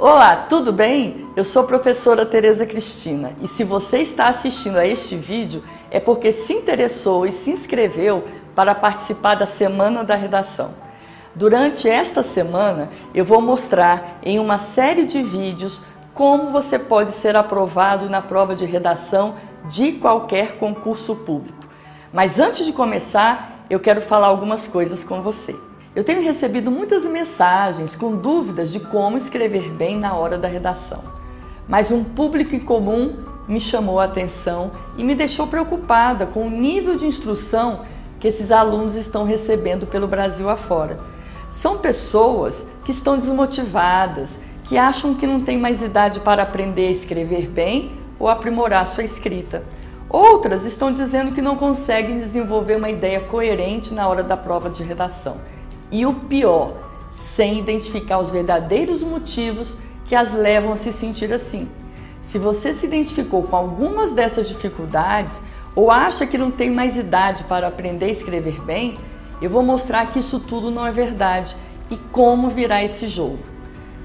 Olá, tudo bem? Eu sou a professora Tereza Cristina e se você está assistindo a este vídeo é porque se interessou e se inscreveu para participar da Semana da Redação. Durante esta semana eu vou mostrar em uma série de vídeos como você pode ser aprovado na prova de redação de qualquer concurso público. Mas antes de começar, eu quero falar algumas coisas com você. Eu tenho recebido muitas mensagens com dúvidas de como escrever bem na hora da redação. Mas um público em comum me chamou a atenção e me deixou preocupada com o nível de instrução que esses alunos estão recebendo pelo Brasil afora. São pessoas que estão desmotivadas, que acham que não tem mais idade para aprender a escrever bem ou aprimorar sua escrita. Outras estão dizendo que não conseguem desenvolver uma ideia coerente na hora da prova de redação. E o pior, sem identificar os verdadeiros motivos que as levam a se sentir assim. Se você se identificou com algumas dessas dificuldades ou acha que não tem mais idade para aprender a escrever bem, eu vou mostrar que isso tudo não é verdade e como virar esse jogo.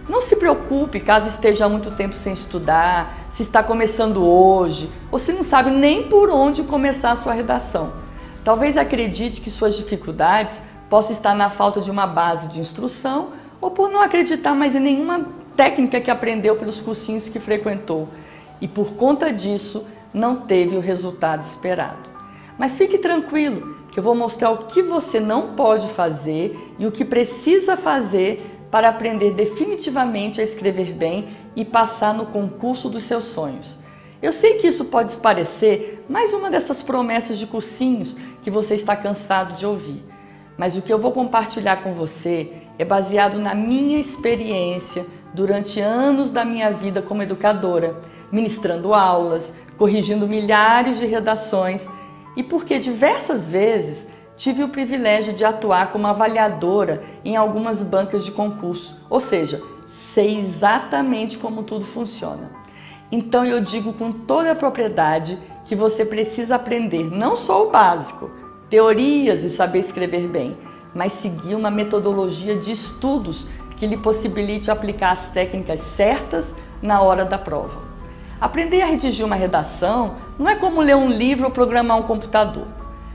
Não se preocupe caso esteja há muito tempo sem estudar, se está começando hoje ou se não sabe nem por onde começar a sua redação. Talvez acredite que suas dificuldades possa estar na falta de uma base de instrução ou por não acreditar mais em nenhuma técnica que aprendeu pelos cursinhos que frequentou e por conta disso não teve o resultado esperado. Mas fique tranquilo que eu vou mostrar o que você não pode fazer e o que precisa fazer para aprender definitivamente a escrever bem e passar no concurso dos seus sonhos. Eu sei que isso pode parecer mais uma dessas promessas de cursinhos que você está cansado de ouvir. Mas o que eu vou compartilhar com você é baseado na minha experiência durante anos da minha vida como educadora, ministrando aulas, corrigindo milhares de redações e porque diversas vezes tive o privilégio de atuar como avaliadora em algumas bancas de concurso, ou seja, sei exatamente como tudo funciona. Então eu digo com toda a propriedade que você precisa aprender não só o básico, teorias e saber escrever bem, mas seguir uma metodologia de estudos que lhe possibilite aplicar as técnicas certas na hora da prova. Aprender a redigir uma redação não é como ler um livro ou programar um computador.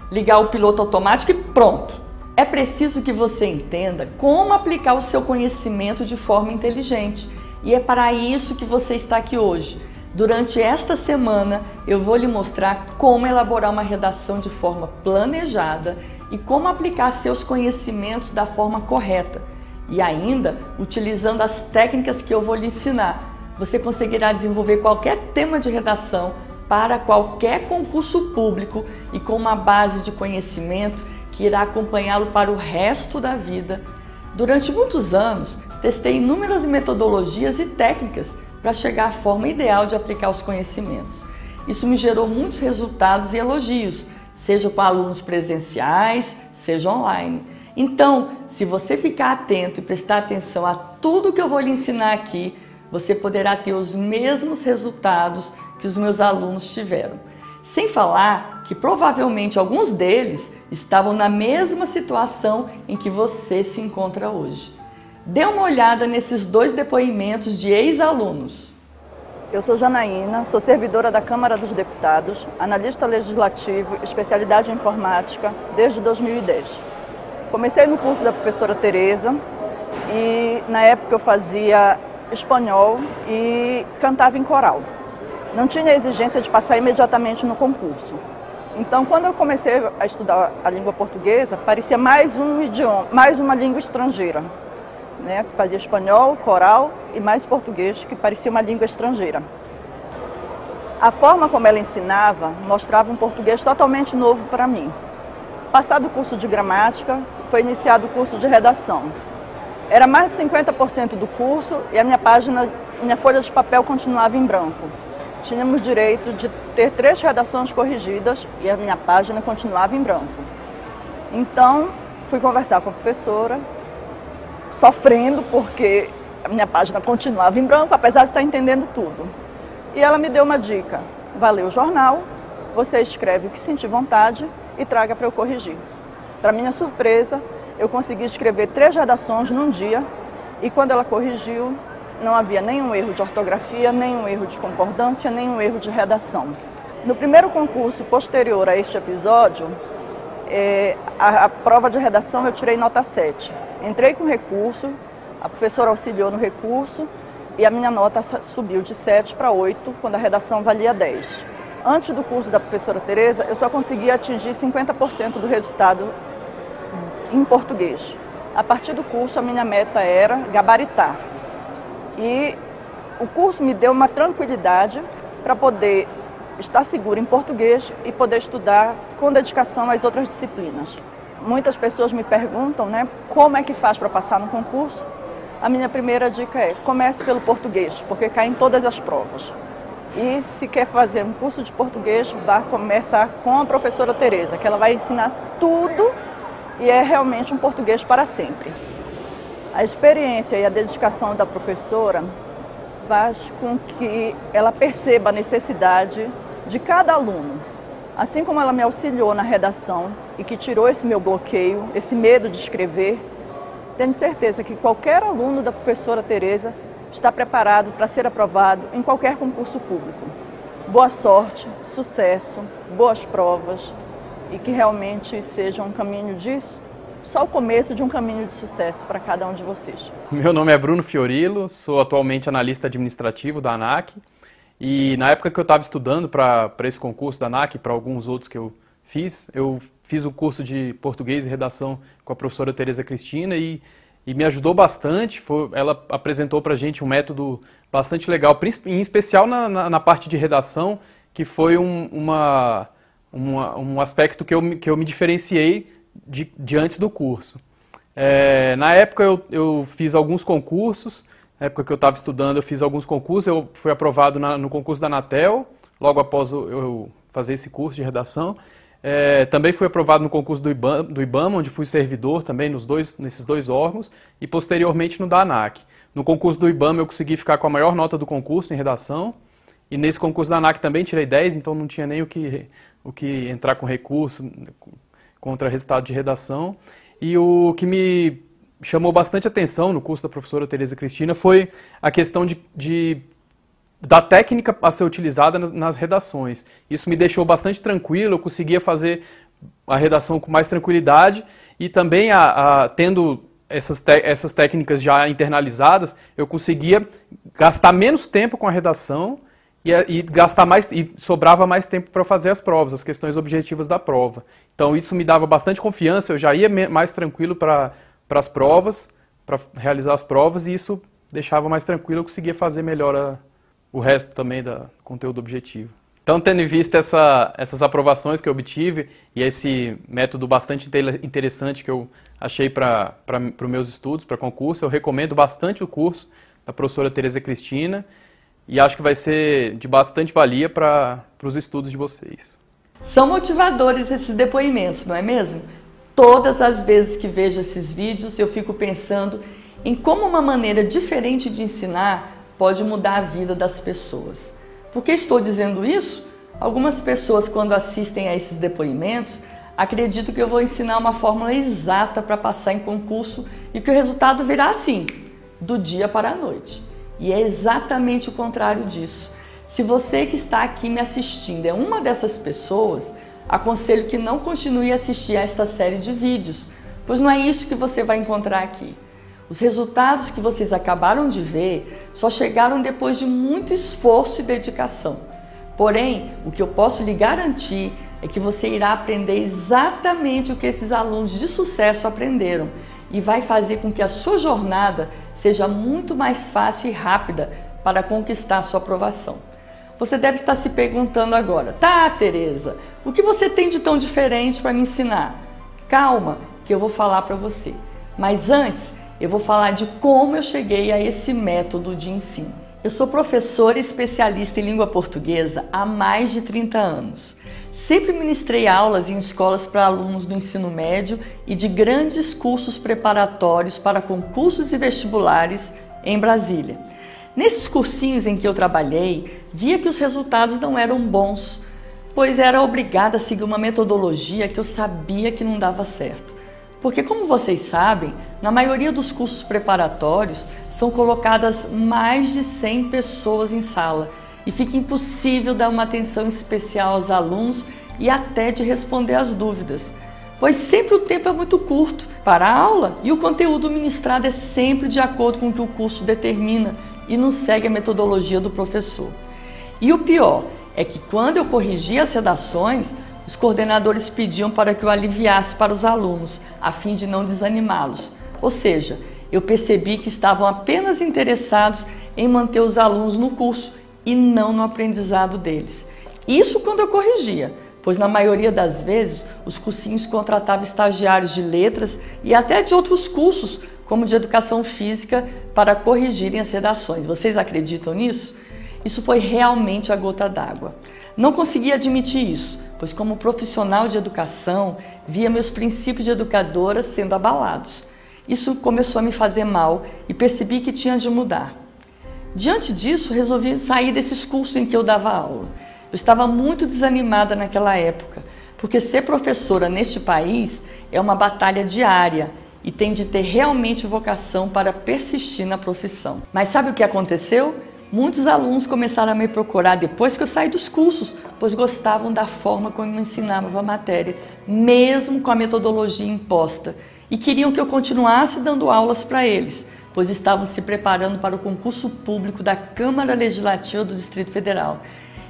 Ligar o piloto automático e pronto! É preciso que você entenda como aplicar o seu conhecimento de forma inteligente. E é para isso que você está aqui hoje. Durante esta semana, eu vou lhe mostrar como elaborar uma redação de forma planejada e como aplicar seus conhecimentos da forma correta. E ainda, utilizando as técnicas que eu vou lhe ensinar, você conseguirá desenvolver qualquer tema de redação para qualquer concurso público e com uma base de conhecimento que irá acompanhá-lo para o resto da vida. Durante muitos anos, testei inúmeras metodologias e técnicas para chegar à forma ideal de aplicar os conhecimentos. Isso me gerou muitos resultados e elogios, seja com alunos presenciais, seja online. Então, se você ficar atento e prestar atenção a tudo que eu vou lhe ensinar aqui, você poderá ter os mesmos resultados que os meus alunos tiveram. Sem falar que provavelmente alguns deles estavam na mesma situação em que você se encontra hoje. Dê uma olhada nesses dois depoimentos de ex-alunos. Eu sou Janaína, sou servidora da Câmara dos Deputados, analista legislativo, especialidade em informática, desde 2010. Comecei no curso da professora Tereza e na época eu fazia espanhol e cantava em coral. Não tinha a exigência de passar imediatamente no concurso. Então, quando eu comecei a estudar a língua portuguesa, parecia mais um idioma, mais uma língua estrangeira. Fazia espanhol, coral e mais português, que parecia uma língua estrangeira. A forma como ela ensinava mostrava um português totalmente novo para mim. Passado o curso de gramática, foi iniciado o curso de redação. Era mais de 50% do curso e a minha folha de papel continuava em branco. Tínhamos direito de ter 3 redações corrigidas e a minha página continuava em branco. Então, fui conversar com a professora, sofrendo porque a minha página continuava em branco, apesar de estar entendendo tudo. E ela me deu uma dica: vá ler o jornal, você escreve o que sentir vontade e traga para eu corrigir. Para minha surpresa, eu consegui escrever 3 redações num dia e quando ela corrigiu, não havia nenhum erro de ortografia, nenhum erro de concordância, nenhum erro de redação. No primeiro concurso posterior a este episódio, a prova de redação eu tirei nota 7. Entrei com recurso, a professora auxiliou no recurso e a minha nota subiu de 7 para 8, quando a redação valia 10. Antes do curso da professora Tereza, eu só conseguia atingir 50% do resultado em português. A partir do curso, a minha meta era gabaritar. E o curso me deu uma tranquilidade para poder estar segura em português e poder estudar com dedicação às outras disciplinas. Muitas pessoas me perguntam, né, como é que faz para passar no concurso. A minha primeira dica é: comece pelo português, porque cai em todas as provas. E se quer fazer um curso de português, vá começar com a professora Tereza, que ela vai ensinar tudo e é realmente um português para sempre. A experiência e a dedicação da professora faz com que ela perceba a necessidade de cada aluno. Assim como ela me auxiliou na redação e que tirou esse meu bloqueio, esse medo de escrever, tenho certeza que qualquer aluno da professora Tereza está preparado para ser aprovado em qualquer concurso público. Boa sorte, sucesso, boas provas e que realmente seja um caminho disso, só o começo de um caminho de sucesso para cada um de vocês. Meu nome é Bruno Fiorillo, sou atualmente analista administrativo da ANAC e na época que eu estava estudando para esse concurso da ANAC e para alguns outros que eu fiz o curso de português e redação com a professora Tereza Cristina e me ajudou bastante. Ela apresentou para a gente um método bastante legal, em especial na parte de redação, que foi um aspecto que eu me diferenciei de antes do curso. Na época eu fiz alguns concursos, na época que eu estava estudando eu fiz alguns concursos, eu fui aprovado no concurso da Anatel, logo após eu fazer esse curso de redação. Também fui aprovado no concurso do IBAMA, onde fui servidor também nesses dois órgãos, e posteriormente no da ANAC. No concurso do IBAMA eu consegui ficar com a maior nota do concurso em redação, e nesse concurso da ANAC também tirei 10, então não tinha nem o que entrar com recurso contra resultado de redação. E o que me chamou bastante atenção no curso da professora Tereza Cristina foi a questão da técnica a ser utilizada nas redações. Isso me deixou bastante tranquilo, eu conseguia fazer a redação com mais tranquilidade e também, tendo essas técnicas já internalizadas, eu conseguia gastar menos tempo com a redação e gastar mais, e sobrava mais tempo para fazer as provas, as questões objetivas da prova. Então isso me dava bastante confiança, eu já ia mais tranquilo para as provas, para realizar as provas, e isso deixava mais tranquilo, eu conseguia fazer melhor o resto também do conteúdo objetivo. Então, tendo em vista essas aprovações que eu obtive e esse método bastante interessante que eu achei para os meus estudos, para concurso, eu recomendo bastante o curso da professora Tereza Cristina e acho que vai ser de bastante valia para os estudos de vocês. São motivadores esses depoimentos, não é mesmo? Todas as vezes que vejo esses vídeos, eu fico pensando em como uma maneira diferente de ensinar pode mudar a vida das pessoas. Por que estou dizendo isso? Algumas pessoas, quando assistem a esses depoimentos, acreditam que eu vou ensinar uma fórmula exata para passar em concurso e que o resultado virá assim, do dia para a noite. E é exatamente o contrário disso. Se você que está aqui me assistindo é uma dessas pessoas, aconselho que não continue a assistir a esta série de vídeos, pois não é isso que você vai encontrar aqui. Os resultados que vocês acabaram de ver só chegaram depois de muito esforço e dedicação. Porém, o que eu posso lhe garantir é que você irá aprender exatamente o que esses alunos de sucesso aprenderam e vai fazer com que a sua jornada seja muito mais fácil e rápida para conquistar a sua aprovação. Você deve estar se perguntando agora: tá, Tereza, o que você tem de tão diferente para me ensinar? Calma, que eu vou falar para você. Mas antes, eu vou falar de como eu cheguei a esse método de ensino. Eu sou professora e especialista em língua portuguesa há mais de 30 anos. Sempre ministrei aulas em escolas para alunos do ensino médio e de grandes cursos preparatórios para concursos e vestibulares em Brasília. Nesses cursinhos em que eu trabalhei, via que os resultados não eram bons, pois era obrigada a seguir uma metodologia que eu sabia que não dava certo. Porque, como vocês sabem, na maioria dos cursos preparatórios, são colocadas mais de 100 pessoas em sala e fica impossível dar uma atenção especial aos alunos e até de responder às dúvidas, pois sempre o tempo é muito curto para a aula e o conteúdo ministrado é sempre de acordo com o que o curso determina e não segue a metodologia do professor. E o pior é que quando eu corrigia as redações, os coordenadores pediam para que eu aliviasse para os alunos, a fim de não desanimá-los. Ou seja, eu percebi que estavam apenas interessados em manter os alunos no curso e não no aprendizado deles. Isso quando eu corrigia, pois na maioria das vezes os cursinhos contratavam estagiários de letras e até de outros cursos, como de educação física, para corrigirem as redações. Vocês acreditam nisso? Isso foi realmente a gota d'água. Não consegui admitir isso, pois como profissional de educação, via meus princípios de educadora sendo abalados. Isso começou a me fazer mal e percebi que tinha de mudar. Diante disso, resolvi sair desses cursos em que eu dava aula. Eu estava muito desanimada naquela época, porque ser professora neste país é uma batalha diária e tem de ter realmente vocação para persistir na profissão. Mas sabe o que aconteceu? Muitos alunos começaram a me procurar depois que eu saí dos cursos, pois gostavam da forma como eu ensinava a matéria, mesmo com a metodologia imposta, e queriam que eu continuasse dando aulas para eles, pois estavam se preparando para o concurso público da Câmara Legislativa do Distrito Federal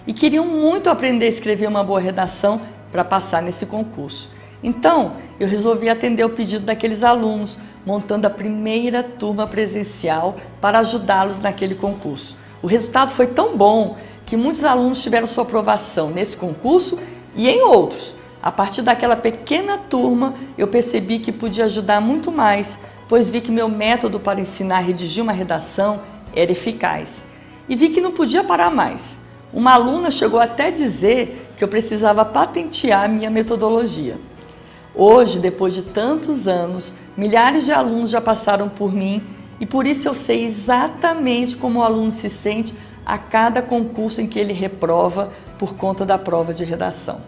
e queriam muito aprender a escrever uma boa redação para passar nesse concurso. Então, eu resolvi atender o pedido daqueles alunos, montando a primeira turma presencial para ajudá-los naquele concurso. O resultado foi tão bom que muitos alunos tiveram sua aprovação nesse concurso e em outros. A partir daquela pequena turma, eu percebi que podia ajudar muito mais, pois vi que meu método para ensinar a redigir uma redação era eficaz. E vi que não podia parar mais. Uma aluna chegou até a dizer que eu precisava patentear a minha metodologia. Hoje, depois de tantos anos, milhares de alunos já passaram por mim e por isso eu sei exatamente como o aluno se sente a cada concurso em que ele reprova por conta da prova de redação.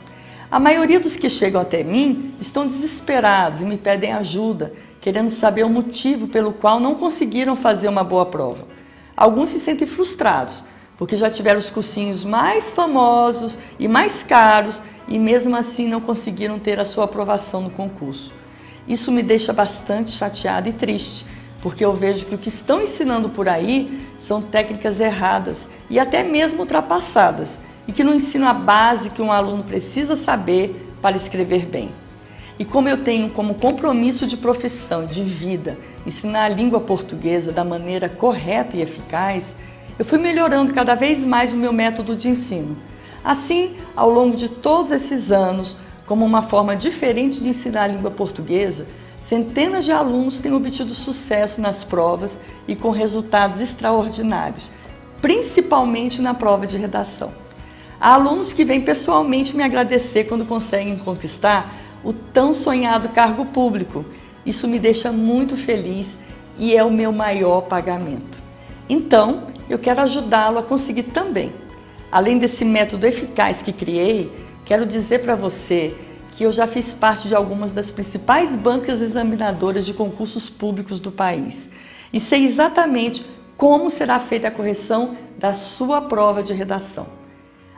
A maioria dos que chegam até mim estão desesperados e me pedem ajuda, querendo saber o motivo pelo qual não conseguiram fazer uma boa prova. Alguns se sentem frustrados, porque já tiveram os cursinhos mais famosos e mais caros e mesmo assim não conseguiram ter a sua aprovação no concurso. Isso me deixa bastante chateada e triste, porque eu vejo que o que estão ensinando por aí são técnicas erradas e até mesmo ultrapassadas, e que não ensinam a base que um aluno precisa saber para escrever bem. E como eu tenho como compromisso de profissão, de vida, ensinar a língua portuguesa da maneira correta e eficaz, eu fui melhorando cada vez mais o meu método de ensino. Assim, ao longo de todos esses anos, como uma forma diferente de ensinar a língua portuguesa, centenas de alunos têm obtido sucesso nas provas e com resultados extraordinários, principalmente na prova de redação. Há alunos que vêm pessoalmente me agradecer quando conseguem conquistar o tão sonhado cargo público. Isso me deixa muito feliz e é o meu maior pagamento. Então, eu quero ajudá-lo a conseguir também. Além desse método eficaz que criei, quero dizer para você que eu já fiz parte de algumas das principais bancas examinadoras de concursos públicos do país e sei exatamente como será feita a correção da sua prova de redação.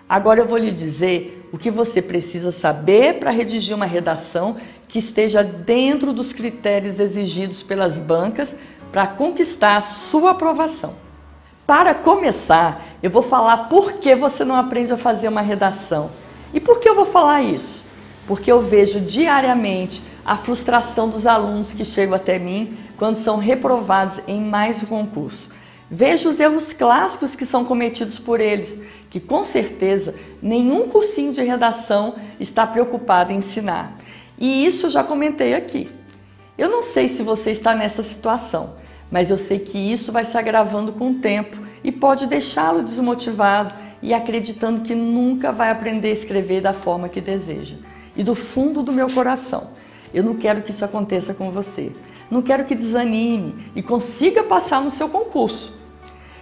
Agora eu vou lhe dizer o que você precisa saber para redigir uma redação que esteja dentro dos critérios exigidos pelas bancas para conquistar a sua aprovação. Para começar, eu vou falar por que você não aprende a fazer uma redação. E por que eu vou falar isso? Porque eu vejo diariamente a frustração dos alunos que chegam até mim quando são reprovados em mais um concurso. Vejo os erros clássicos que são cometidos por eles, que com certeza nenhum cursinho de redação está preocupado em ensinar. E isso eu já comentei aqui. Eu não sei se você está nessa situação, mas eu sei que isso vai se agravando com o tempo e pode deixá-lo desmotivado e acreditando que nunca vai aprender a escrever da forma que deseja. E do fundo do meu coração, eu não quero que isso aconteça com você. Não quero que desanime e consiga passar no seu concurso.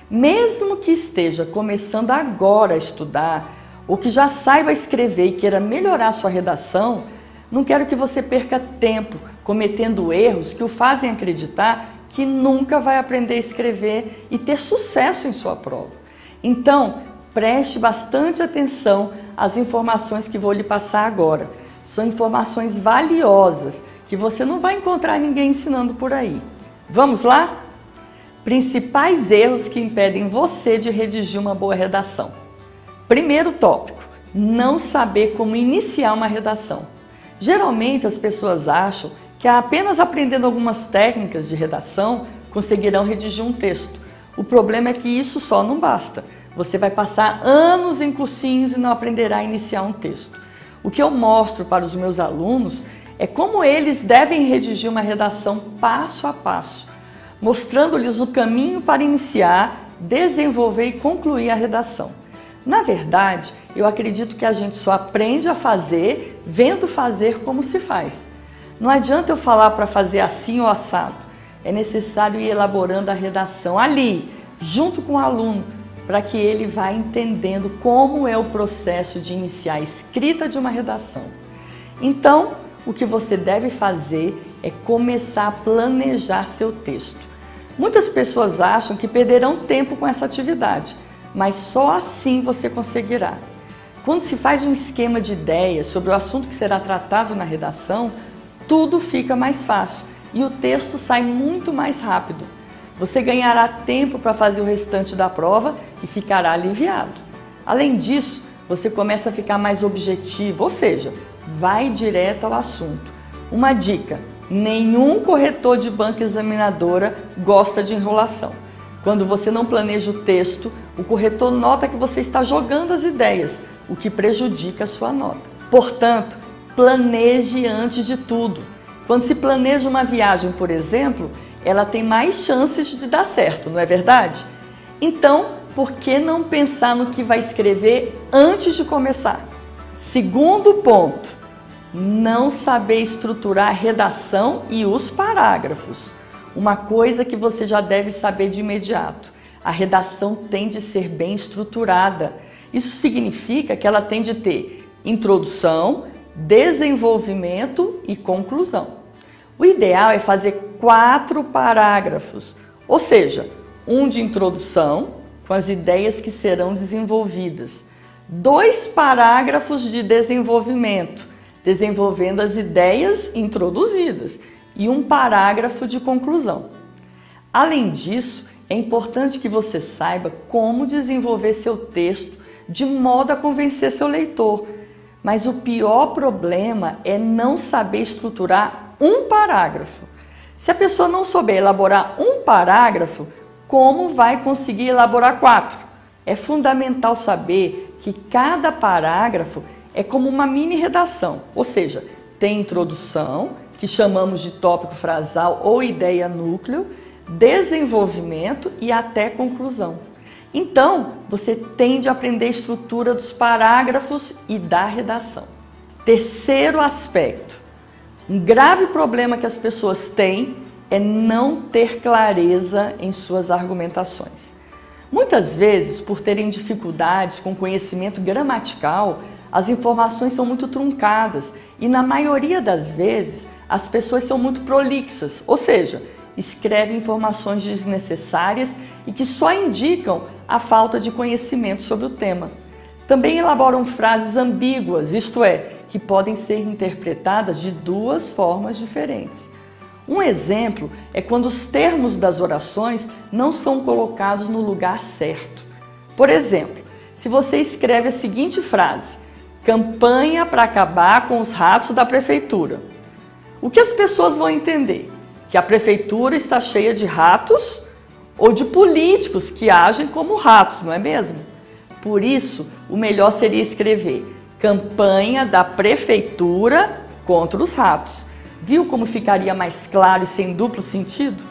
Mesmo que esteja começando agora a estudar ou que já saiba escrever e queira melhorar sua redação, não quero que você perca tempo cometendo erros que o fazem acreditar que nunca vai aprender a escrever e ter sucesso em sua prova. Então, preste bastante atenção às informações que vou lhe passar agora. São informações valiosas que você não vai encontrar ninguém ensinando por aí. Vamos lá? Principais erros que impedem você de redigir uma boa redação. Primeiro tópico, não saber como iniciar uma redação. Geralmente as pessoas acham que apenas aprendendo algumas técnicas de redação conseguirão redigir um texto. O problema é que isso só não basta. Você vai passar anos em cursinhos e não aprenderá a iniciar um texto. O que eu mostro para os meus alunos é como eles devem redigir uma redação passo a passo, mostrando-lhes o caminho para iniciar, desenvolver e concluir a redação. Na verdade, eu acredito que a gente só aprende a fazer vendo fazer como se faz. Não adianta eu falar para fazer assim ou assado. É necessário ir elaborando a redação ali, junto com o aluno, para que ele vá entendendo como é o processo de iniciar a escrita de uma redação. Então, o que você deve fazer é começar a planejar seu texto. Muitas pessoas acham que perderão tempo com essa atividade, mas só assim você conseguirá. Quando se faz um esquema de ideias sobre o assunto que será tratado na redação, tudo fica mais fácil e o texto sai muito mais rápido. Você ganhará tempo para fazer o restante da prova e ficará aliviado. Além disso, você começa a ficar mais objetivo, ou seja, vai direto ao assunto. Uma dica: nenhum corretor de banca examinadora gosta de enrolação. Quando você não planeja o texto, o corretor nota que você está jogando as ideias, o que prejudica a sua nota. Portanto, planeje antes de tudo. Quando se planeja uma viagem, por exemplo, ela tem mais chances de dar certo, não é verdade? Então, por que não pensar no que vai escrever antes de começar? Segundo ponto, não saber estruturar a redação e os parágrafos. Uma coisa que você já deve saber de imediato: a redação tem de ser bem estruturada. Isso significa que ela tem de ter introdução, desenvolvimento e conclusão. O ideal é fazer 4 parágrafos, ou seja, um de introdução, com as ideias que serão desenvolvidas, 2 parágrafos de desenvolvimento, desenvolvendo as ideias introduzidas, e um parágrafo de conclusão. Além disso, é importante que você saiba como desenvolver seu texto de modo a convencer seu leitor. Mas o pior problema é não saber estruturar um parágrafo. Se a pessoa não souber elaborar um parágrafo, como vai conseguir elaborar 4? É fundamental saber que cada parágrafo é como uma mini redação, ou seja, tem introdução, que chamamos de tópico frasal ou ideia núcleo, desenvolvimento e até conclusão. Então, você tem de aprender a estrutura dos parágrafos e da redação. Terceiro aspecto. Um grave problema que as pessoas têm é não ter clareza em suas argumentações. Muitas vezes, por terem dificuldades com conhecimento gramatical, as informações são muito truncadas e, na maioria das vezes, as pessoas são muito prolixas, ou seja, escrevem informações desnecessárias e que só indicam a falta de conhecimento sobre o tema. Também elaboram frases ambíguas, isto é, que podem ser interpretadas de 2 formas diferentes. Um exemplo é quando os termos das orações não são colocados no lugar certo. Por exemplo, se você escreve a seguinte frase: campanha para acabar com os ratos da prefeitura. O que as pessoas vão entender? Que a prefeitura está cheia de ratos ou de políticos que agem como ratos, não é mesmo? Por isso, o melhor seria escrever campanha da prefeitura contra os ratos. Viu como ficaria mais claro e sem duplo sentido?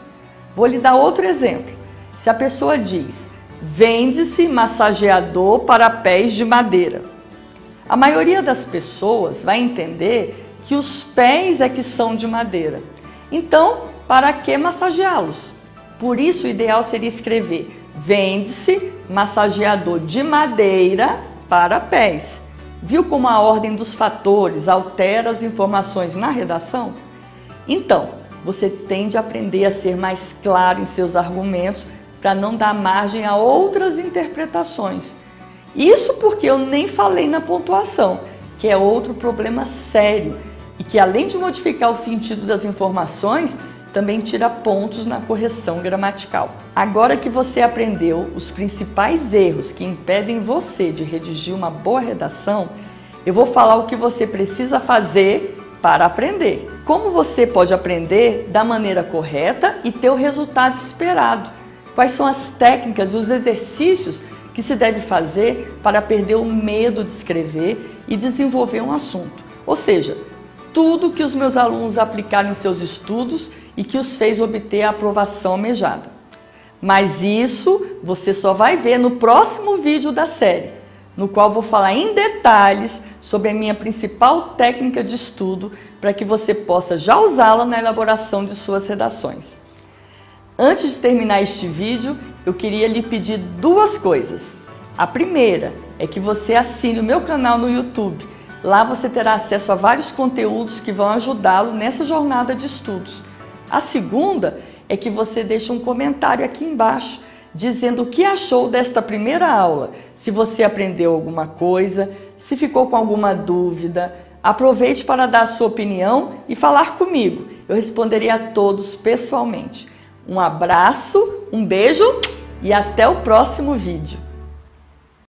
Vou lhe dar outro exemplo. Se a pessoa diz: vende-se massageador para pés de madeira, a maioria das pessoas vai entender que os pés é que são de madeira. Então, para que massageá-los? Por isso, o ideal seria escrever: vende-se massageador de madeira para pés. Viu como a ordem dos fatores altera as informações na redação? Então, você tende a aprender a ser mais claro em seus argumentos para não dar margem a outras interpretações. Isso porque eu nem falei na pontuação, que é outro problema sério e que, além de modificar o sentido das informações, também tira pontos na correção gramatical. Agora que você aprendeu os principais erros que impedem você de redigir uma boa redação, eu vou falar o que você precisa fazer para aprender. Como você pode aprender da maneira correta e ter o resultado esperado. Quais são as técnicas e os exercícios que se deve fazer para perder o medo de escrever e desenvolver um assunto. Ou seja, tudo que os meus alunos aplicaram em seus estudos e que os fez obter a aprovação almejada. Mas isso você só vai ver no próximo vídeo da série, no qual vou falar em detalhes sobre a minha principal técnica de estudo para que você possa já usá-la na elaboração de suas redações. Antes de terminar este vídeo, eu queria lhe pedir duas coisas. A primeira é que você assine o meu canal no YouTube. Lá você terá acesso a vários conteúdos que vão ajudá-lo nessa jornada de estudos. A segunda é que você deixe um comentário aqui embaixo dizendo o que achou desta primeira aula, se você aprendeu alguma coisa, se ficou com alguma dúvida. Aproveite para dar a sua opinião e falar comigo. Eu responderei a todos pessoalmente. Um abraço, um beijo e até o próximo vídeo.